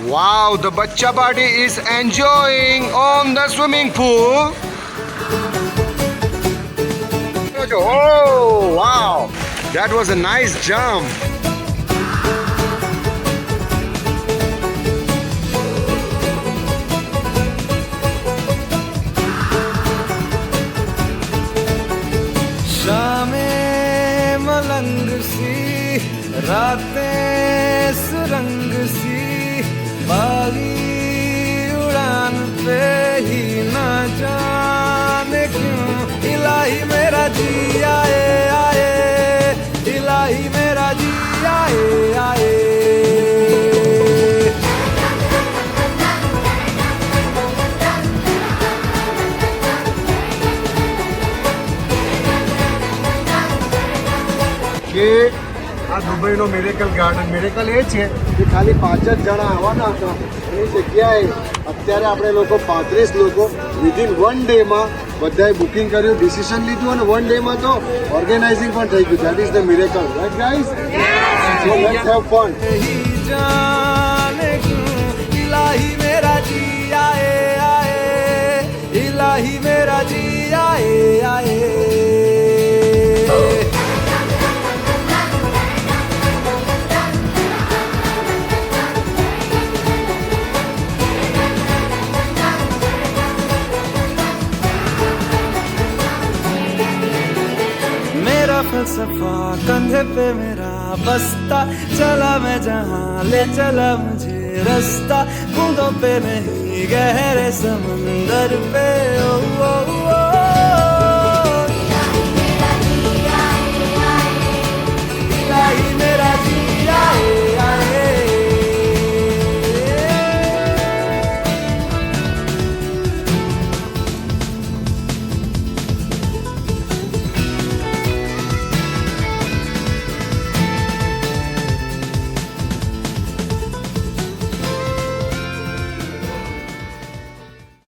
Wow, the bacha party is enjoying on the swimming pool. Oh, wow. That was a nice jump. शामें मलंग सी, रातें सुरंग सी, बागी उड़ान पे ही ना जाने क्यों इलाही मेरा जी आए आए, इलाही मेरा जी आए आए। કે આ દુબઈનો મિરેકલ ગાર્ડન મિરેકલ એ છે કે ખાલી 5 જ જણા આવવાના હતા એ જગ્યાએ અત્યારે આપણે લોકો 35 લોકો વિધિન 1 ડેમાં બધાએ બુકિંગ કર્યું, ડિસિઝન લીધું અને 1 ડેમાં તો ઓર્ગેનાઇઝિંગ પણ થઈ ગયું. That is the miracle, right guys? So let's have fun. जाने क्यों इलाही मेरा जी आए आए, इलाही मेरा जी आए आए। मेरा फलसफा कंधे पे मेरा बस्ता, चला मैं जहाँ ले चला मुझे रास्ता, बूंदों पे नहीं गहरे समंदर पे ओ, ओ, ओ।